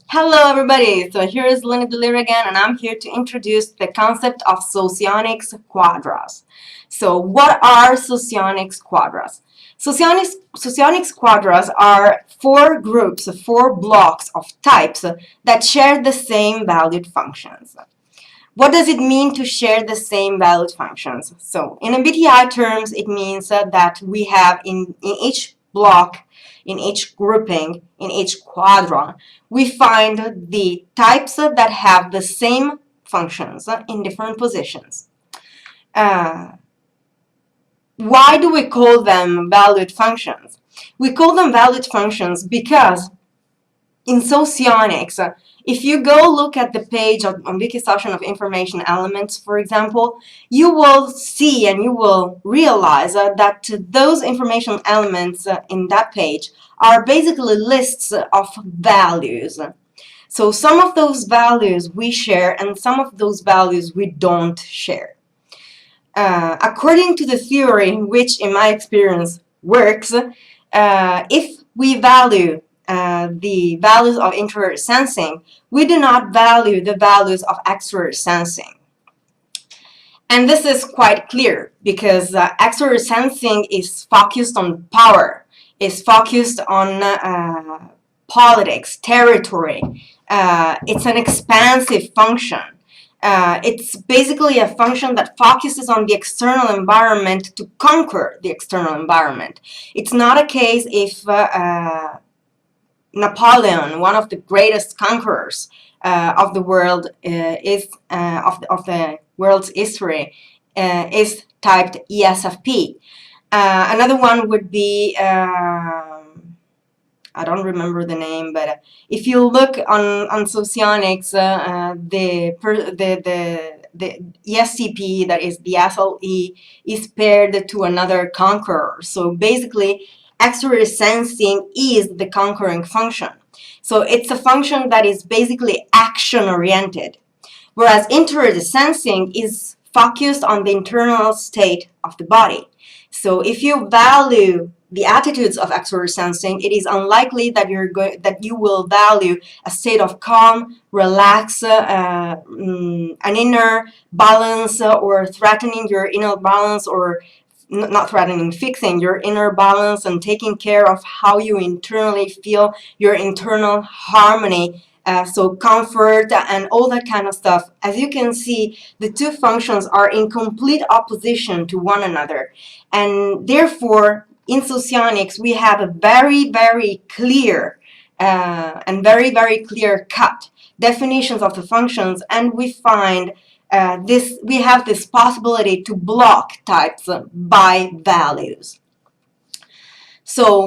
Hello everybody, so here is Linda Delir again, and I'm here to introduce the concept of Socionics Quadras. So what are Socionics Quadras? Socionics Quadras are four groups, four blocks of types that share the same valued functions. What does it mean to share the same valued functions? So in MBTI terms, it means that we have in each block, in each grouping, in each quadrant, we find the types that have the same functions in different positions. Why do we call them valued functions? We call them valued functions because in Socionics, if you go look at the page on Wikistation of information elements, for example, you will see and you will realize that those information elements in that page are basically lists of values. So some of those values we share and some of those values we don't share. According to the theory, which in my experience works, if we value the values of introvert sensing, we do not value the values of extrovert sensing. And this is quite clear because extrovert sensing is focused on power, is focused on politics, territory. It's an expansive function. It's basically a function that focuses on the external environment to conquer the external environment. It's not a case if Napoleon, one of the greatest conquerors of the world, of the world's history, is typed ESFP. Another one would be I don't remember the name, but if you look on Socionics, the ESCP, that is the SLE, is paired to another conqueror. So basically, extrovert sensing is the conquering function. So it's a function that is basically action-oriented, whereas introvert sensing is focused on the internal state of the body. So if you value the attitudes of extrovert sensing, it is unlikely that you will value a state of calm, relax, an inner balance, or threatening your inner balance, or not threatening, fixing your inner balance and taking care of how you internally feel, your internal harmony. So comfort and all that kind of stuff. As you can see, the two functions are in complete opposition to one another, and therefore in Socionics we have a very, very clear and very, very clear cut definitions of the functions, and we find we have this possibility to block types by values. So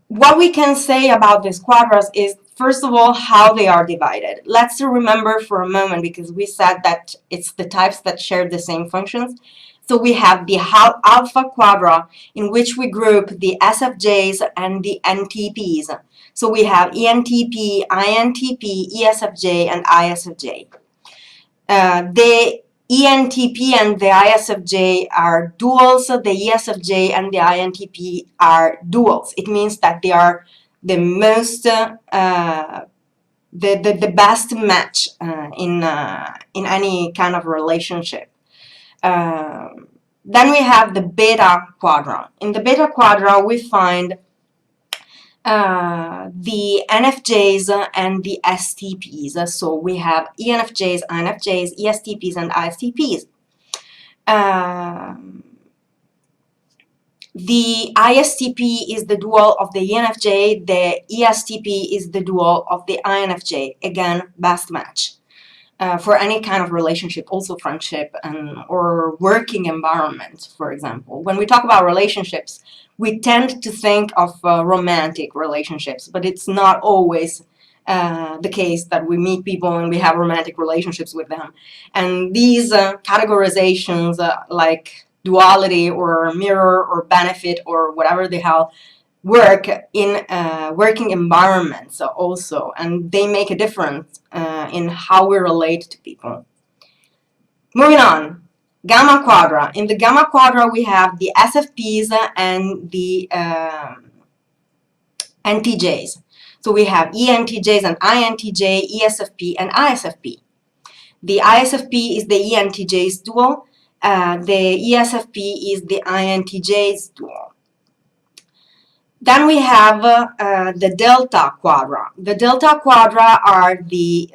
what we can say about these quadras is, first of all, how they are divided. Let's remember for a moment, because we said that it's the types that share the same functions. So we have the alpha quadra, in which we group the SFJs and the NTPs. So we have ENTP, INTP, ESFJ, and ISFJ. The ENTP and the ISFJ are duals, the ESFJ and the INTP are duals. It means that they are the most, the best match in any kind of relationship. Then we have the beta quadrant. In the beta quadrant, we find the NFJs and the STPs. So we have ENFJs, INFJs, ESTPs, and ISTPs. The ISTP is the dual of the ENFJ, the ESTP is the dual of the INFJ. Again, best match. For any kind of relationship, also friendship or working environment, for example. When we talk about relationships, we tend to think of romantic relationships, but it's not always the case that we meet people and we have romantic relationships with them. And these categorizations like duality or mirror or benefit or whatever the hell work in working environments also, and they make a difference in how we relate to people. Moving on, gamma quadra. In the gamma quadra we have the SFPs and the NTJs. So we have ENTJs and INTJ, ESFP and ISFP. The ISFP is the ENTJ's dual. The ESFP is the INTJ's dual. Then we have the Delta Quadra. The Delta Quadra are the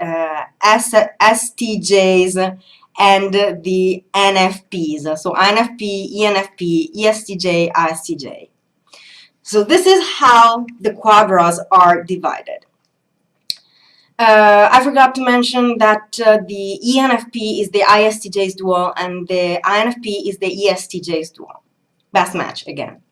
STJs and the NFPs. So INFP, ENFP, ESTJ, ISTJ. So this is how the quadras are divided. I forgot to mention that the ENFP is the ISTJ's dual and the INFP is the ESTJ's dual. Best match again.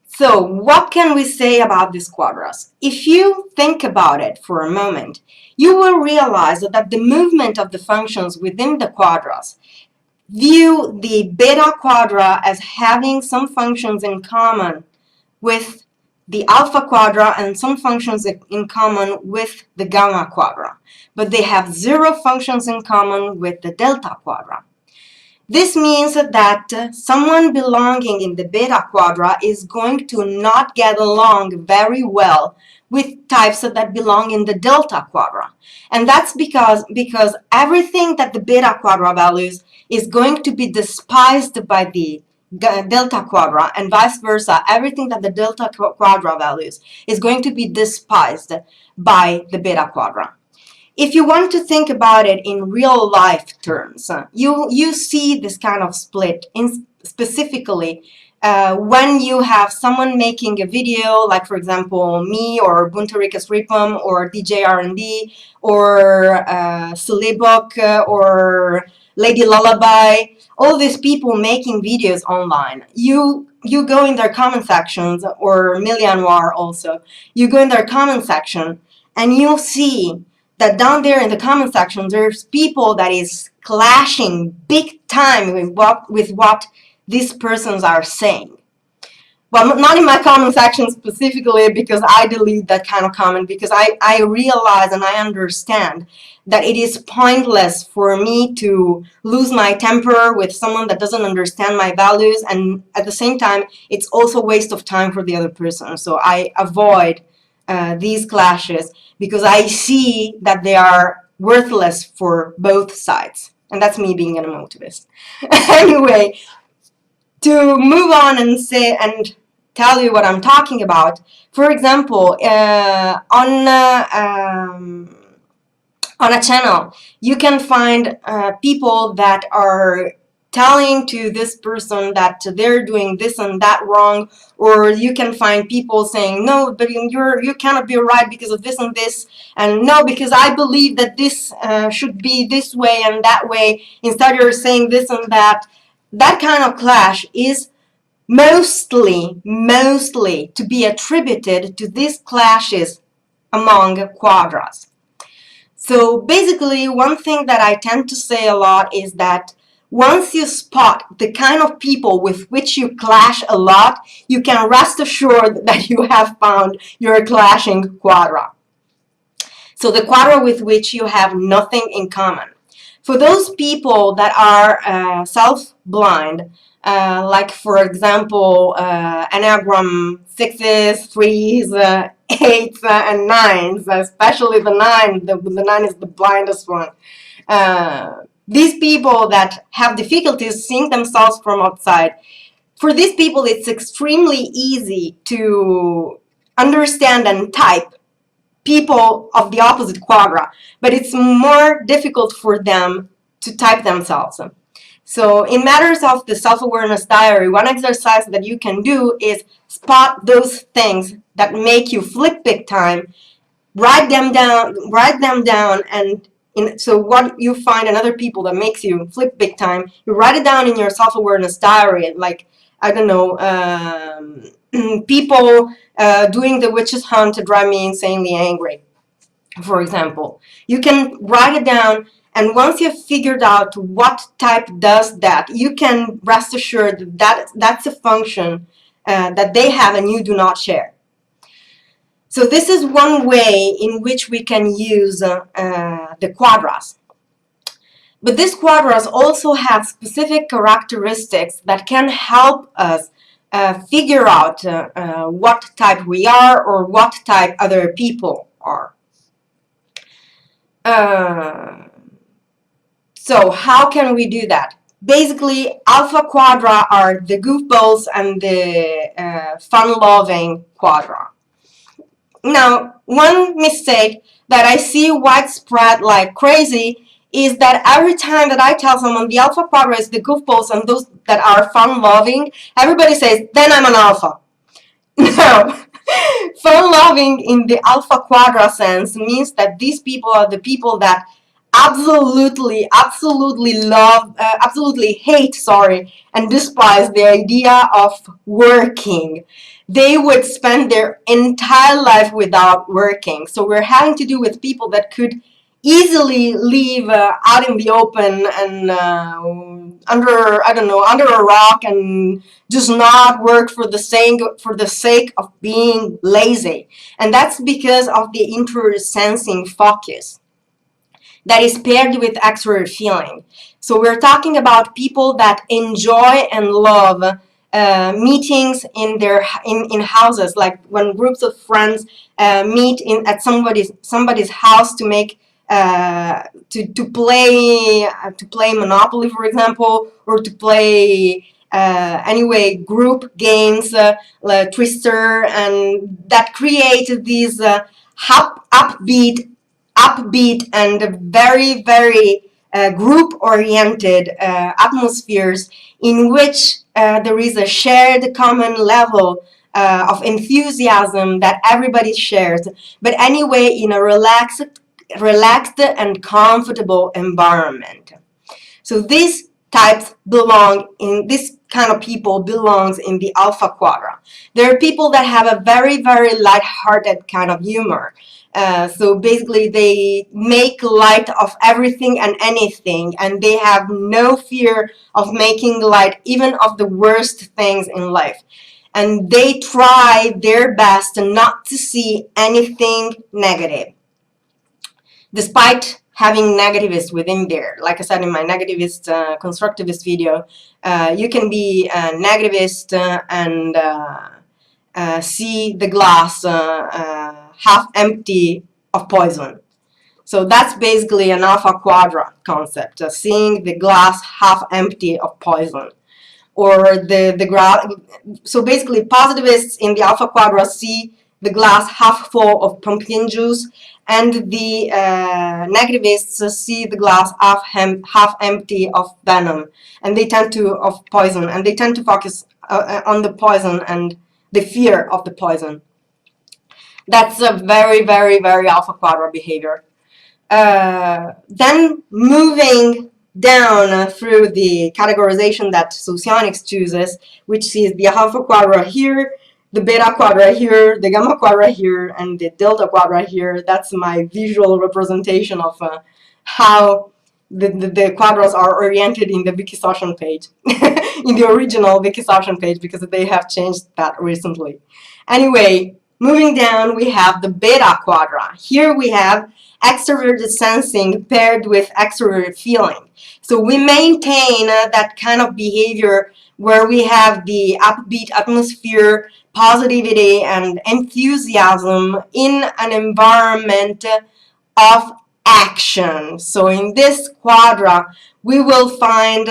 So what can we say about these quadras? If you think about it for a moment, you will realize that the movement of the functions within the quadras view the beta quadra as having some functions in common with the alpha quadra and some functions in common with the gamma quadra, but they have zero functions in common with the delta quadra. This means that someone belonging in the beta quadra is going to not get along very well with types that belong in the delta quadra. And that's because everything that the beta quadra values is going to be despised by the delta quadra, and vice versa. Everything that the delta quadra values is going to be despised by the beta quadra. If you want to think about it in real life terms, you see this kind of split specifically when you have someone making a video, like for example me or Buntarika's Ripum or DJ R&D or Sillybook or Lady Lullaby, all these people making videos online. You go in their comment sections, or Milianwar also, you go in their comment section and you'll see that down there in the comment section there's people that is clashing big time with what these persons are saying. Well, not in my comment section specifically, because I delete that kind of comment, because I realize and I understand that it is pointless for me to lose my temper with someone that doesn't understand my values, and at the same time it's also a waste of time for the other person. So I avoid these clashes because I see that they are worthless for both sides, and that's me being an emotivist. Anyway, to move on and say and tell you what I'm talking about, for example, on a channel you can find people that are telling to this person that they're doing this and that wrong, or you can find people saying, no, but you cannot be right because of this and this, and no, because I believe that this should be this way and that way, instead you're saying this and that. That kind of clash is mostly to be attributed to these clashes among quadras. So basically, one thing that I tend to say a lot is that once you spot the kind of people with which you clash a lot, you can rest assured that you have found your clashing quadra. So the quadra with which you have nothing in common. For those people that are self-blind, like for example Enneagram 6s, 3s, 8s, and 9s, especially the 9. The 9 is the blindest one. These people that have difficulties seeing themselves from outside, for these people it's extremely easy to understand and type people of the opposite quadra, but it's more difficult for them to type themselves. So in matters of the self-awareness diary, one exercise that you can do is spot those things that make you flip big time, write them down, and so what you find in other people that makes you flip big time, you write it down in your self-awareness diary, like, I don't know, people doing the witch's hunt to drive me insanely angry, for example. You can write it down, and once you've figured out what type does that, you can rest assured that that's a function that they have and you do not share. So this is one way in which we can use the quadras. But these quadras also have specific characteristics that can help us figure out what type we are or what type other people are. So how can we do that? Basically, alpha quadra are the goofballs and the fun-loving quadra. Now, one mistake that I see widespread like crazy is that every time that I tell someone the alpha quadra is the goofballs and those that are fun-loving, everybody says, then I'm an alpha. No. Fun-loving in the alpha quadra sense means that these people are the people that absolutely love, absolutely hate, sorry, and despise the idea of working. They would spend their entire life without working. So we're having to do with people that could easily live out in the open and under, I don't know, under a rock and just not work for the sake of being lazy. And that's because of the interior sensing focus that is paired with exterior feeling. So we're talking about people that enjoy and love meetings in houses, like when groups of friends meet at somebody's house to make to play Monopoly, for example, or to play anyway group games like Twister, and that create these upbeat and very group-oriented atmospheres in which there is a shared common level of enthusiasm that everybody shares, but anyway in a relaxed and comfortable environment. So these types belong in, this kind of people belongs in the alpha quadra. There are people that have a very light-hearted kind of humor. So basically they make light of everything and anything, and they have no fear of making light even of the worst things in life. And they try their best not to see anything negative, despite having negativists within there. Like I said in my negativist constructivist video, you can be a negativist and see the glass half empty of poison. So that's basically an alpha quadra concept, seeing the glass half empty of poison. Or so basically positivists in the alpha quadra see the glass half full of pumpkin juice, and the negativists see the glass half empty of venom, and they tend to of poison, and they tend to focus on the poison and the fear of the poison. That's a very alpha quadra behavior. Then moving down through the categorization that Socionics chooses, which is the alpha quadra here, the beta quadra here, the gamma quadra here, and the delta quadra here. That's my visual representation of how the quadras are oriented in the Wikisocian page, in the original Wikisocian page, because they have changed that recently. Anyway, moving down, we have the beta quadra. Here we have extroverted sensing paired with extroverted feeling. So we maintain that kind of behavior where we have the upbeat atmosphere, positivity, and enthusiasm in an environment of action. So in this quadra, we will find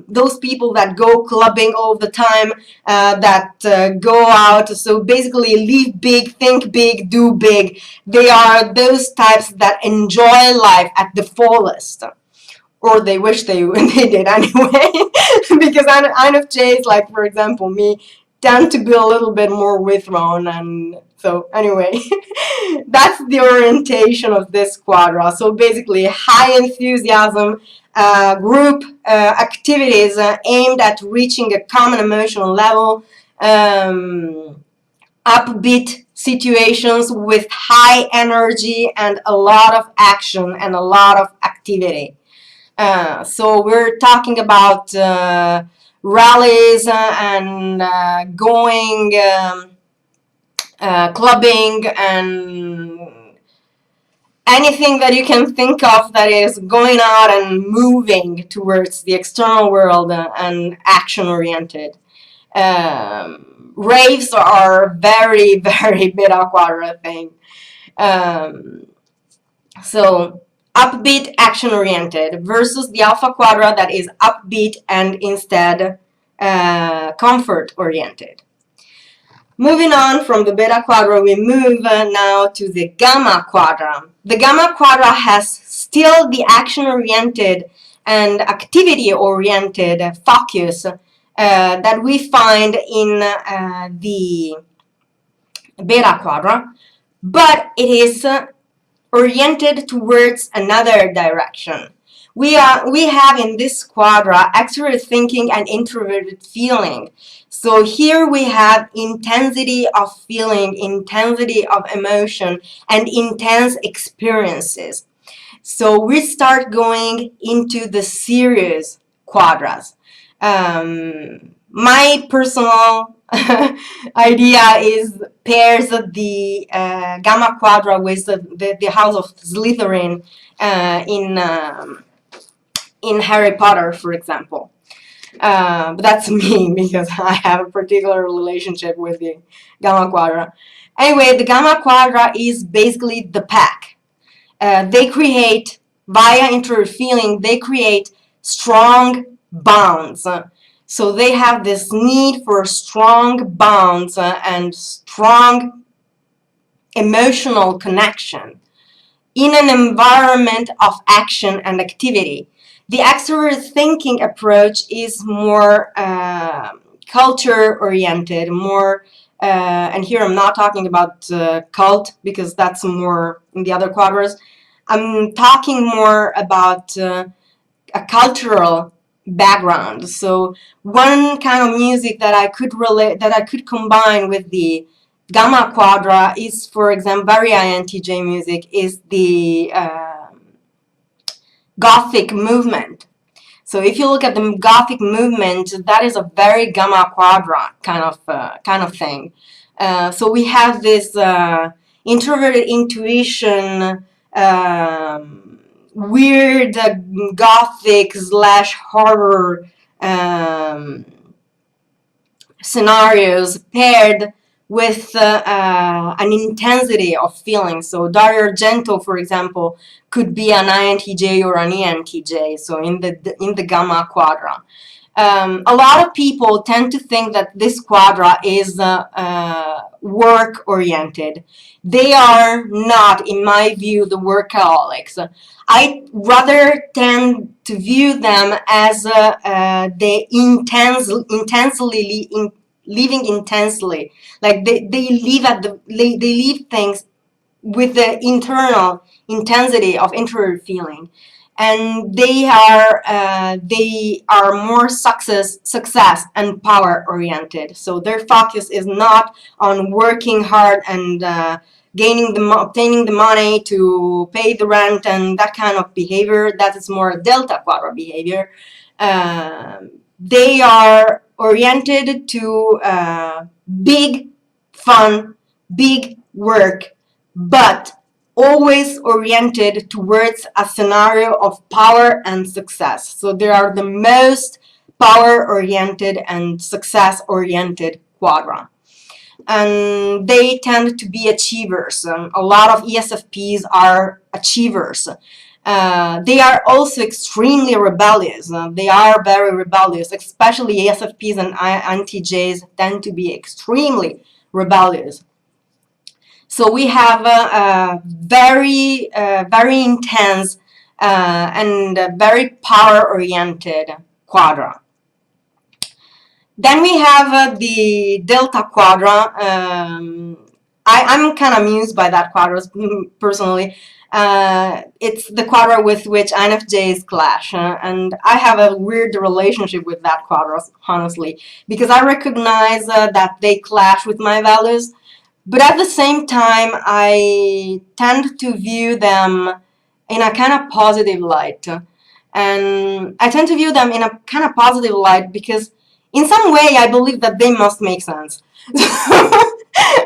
those people that go clubbing all the time, that go out. So basically, live big, think big, do big. They are those types that enjoy life at the fullest, or they wish they did anyway. Because INFJs, like for example me, tend to be a little bit more withdrawn, and so anyway, that's the orientation of this quadra. So basically, high enthusiasm, group activities aimed at reaching a common emotional level, upbeat situations with high energy and a lot of action and a lot of activity. So we're talking about rallies and going clubbing and anything that you can think of that is going out and moving towards the external world and action oriented. Raves are very, very beta quadra thing. So upbeat, action-oriented versus the alpha quadra that is upbeat and instead comfort-oriented. Moving on from the beta quadra, we move now to the gamma quadra. The gamma quadra has still the action-oriented and activity-oriented focus that we find in the beta quadra, but it is oriented towards another direction. We have in this quadra extroverted thinking and introverted feeling. So here we have intensity of feeling, intensity of emotion, and intense experiences. So we start going into the serious quadras. My personal idea is pairs the gamma quadra with the house of Slytherin in Harry Potter, for example. But that's me because I have a particular relationship with the gamma quadra. Anyway, the gamma quadra is basically the pack. They create, via interfeeling, they create strong bonds. So they have this need for strong bonds and strong emotional connection in an environment of action and activity. The extrovert thinking approach is more culture-oriented, more, and here I'm not talking about cult because that's more in the other quadras. I'm talking more about a cultural background. So one kind of music that I could relate, that I could combine with the gamma quadra is, for example, very INTJ music is the Gothic movement. So if you look at the Gothic movement, that is a very gamma quadra kind of thing. So we have this introverted intuition, weird Gothic slash horror scenarios paired with an intensity of feeling. So Dario Argento, for example, could be an INTJ or an ENTJ, so in the gamma quadra. A lot of people tend to think that this quadra is work-oriented. They are not, in my view, the workaholics. I rather tend to view them as the intensely living intensely. Like they live at the they live things with the internal intensity of introvert feeling, and they are more success and power oriented. So their focus is not on working hard and obtaining the money to pay the rent and that kind of behavior. That is more delta quadra behavior. They are oriented to big fun, big work, but always oriented towards a scenario of power and success. So they are the most power-oriented and success-oriented quadra. And they tend to be achievers. A lot of ESFPs are achievers. They are also extremely rebellious. They are very rebellious, especially ESFPs and INTJs tend to be extremely rebellious. So we have a very, very intense and very power-oriented quadra. Then we have the delta quadra. I'm kind of amused by that quadra personally. It's the quadra with which INFJs clash, and I have a weird relationship with that quadra, honestly, because I recognize that they clash with my values, but at the same time, I tend to view them in a kind of positive light. And I tend to view them in a kind of positive light because in some way I believe that they must make sense.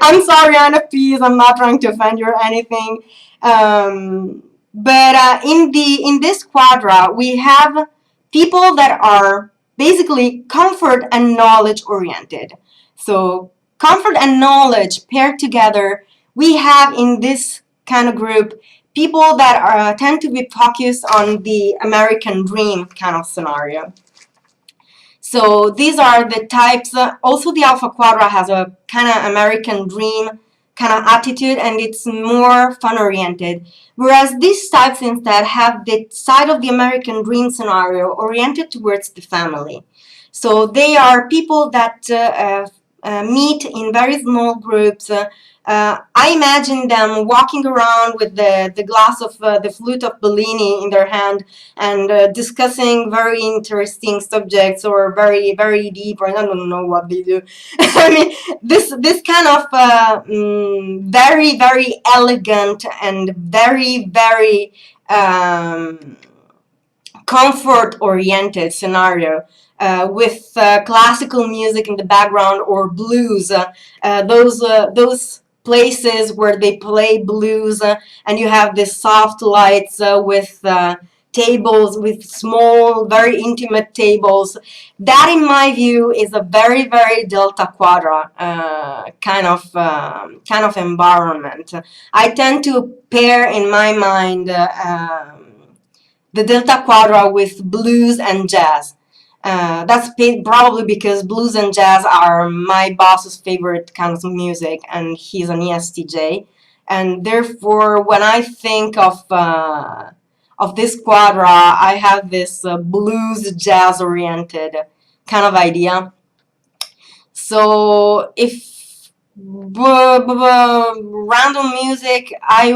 I'm sorry, INFPs, I'm not trying to offend you or anything. But in this quadra, we have people that are basically comfort and knowledge oriented. So comfort and knowledge paired together, we have in this kind of group people that tend to be focused on the American dream kind of scenario. So these are the types. Also, the Alpha Quadra has a kind of American dream kind of attitude, and it's more fun oriented. Whereas these types instead have the side of the American dream scenario oriented towards the family. So they are people that meet in very small groups. I imagine them walking around with the glass of the flute of Bellini in their hand and discussing very interesting subjects or very, very deep, or I don't know what they do. I mean, this kind of very, very elegant and very, very comfort-oriented scenario with classical music in the background or blues. Those places where they play blues and you have this soft lights with tables, with small, very intimate tables. That, in my view, is a very, very Delta Quadra kind of environment. I tend to pair in my mind the Delta Quadra with blues and jazz. That's probably because blues and jazz are my boss's favorite kinds of music, and he's an ESTJ. And therefore, when I think of this quadra, I have this blues jazz oriented kind of idea. So if random music, I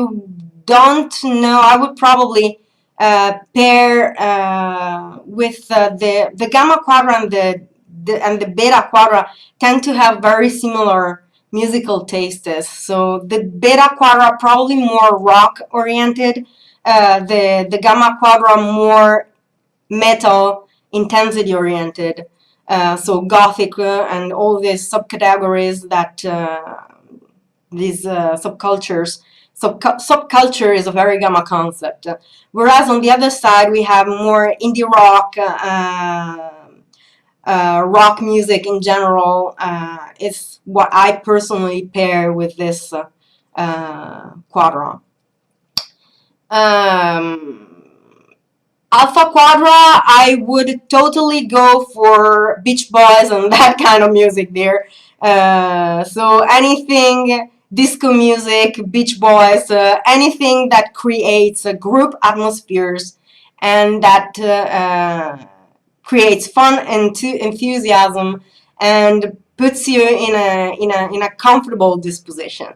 don't know. I would probably pair with the gamma quadra and the beta quadra tend to have very similar musical tastes. So the beta quadra probably more rock oriented, the gamma quadra more metal intensity oriented. So gothic and all these subcategories that these subcultures. Subculture is a very gamma concept. Whereas on the other side, we have more indie rock, rock music in general. Is what I personally pair with this quadra. Alpha Quadra, I would totally go for Beach Boys and that kind of music there. So anything disco music, Beach Boys, anything that creates group atmospheres and that creates fun and enthusiasm and puts you in a comfortable disposition.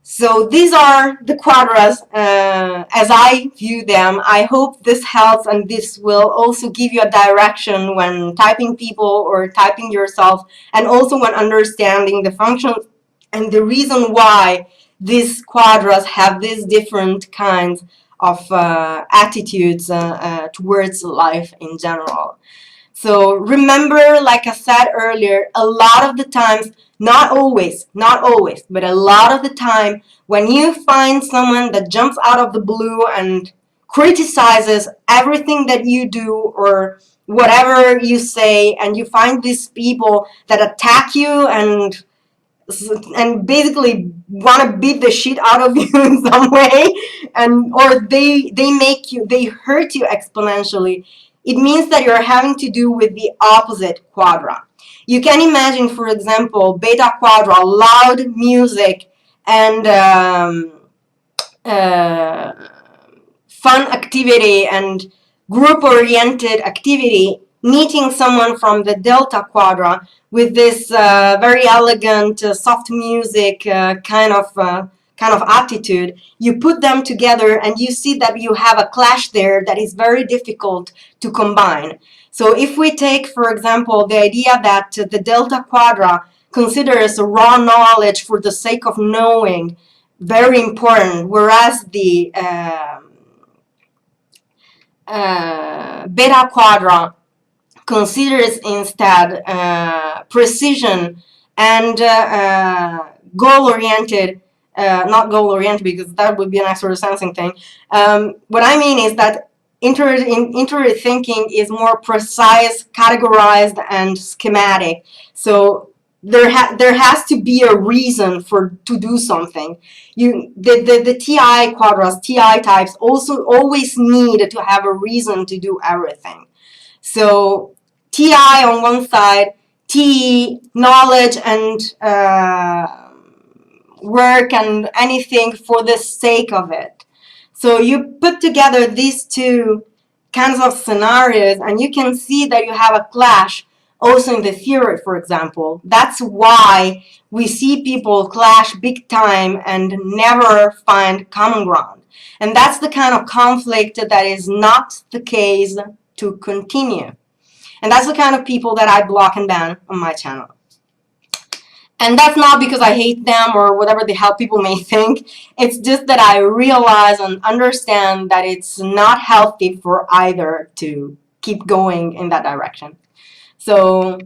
So these are the quadras as I view them. I hope this helps, and this will also give you a direction when typing people or typing yourself, and also when understanding the functions and the reason why these quadras have these different kinds of attitudes towards life in general. So remember, like I said earlier, a lot of the times, not always, but a lot of the time, when you find someone that jumps out of the blue and criticizes everything that you do or whatever you say, and you find these people that attack you and basically want to beat the shit out of you in some way, and or they hurt you exponentially, it means that you're having to do with the opposite quadra. You can imagine, for example, beta quadra, loud music and uh, fun activity and group-oriented activity, meeting someone from the Delta Quadra with this very elegant, soft music kind of attitude. You put them together and you see that you have a clash there that is very difficult to combine. So if we take, for example, the idea that the Delta Quadra considers raw knowledge for the sake of knowing very important, whereas the beta quadra considers instead precision and goal-oriented, not goal-oriented because that would be an extra sensing thing. What I mean is that intuitive thinking is more precise, categorized, and schematic. So there has to be a reason to do something. The TI quadras, TI types also always need to have a reason to do everything. So TI on one side, T, knowledge and work and anything for the sake of it. So you put together these two kinds of scenarios and you can see that you have a clash also in the theory, for example. That's why we see people clash big time and never find common ground. And that's the kind of conflict that is not the case to continue. And that's the kind of people that I block and ban on my channel. And that's not because I hate them or whatever the hell people may think. It's just that I realize and understand that it's not healthy for either to keep going in that direction. So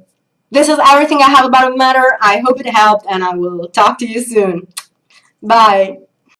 this is everything I have about the matter. I hope it helped, and I will talk to you soon. Bye.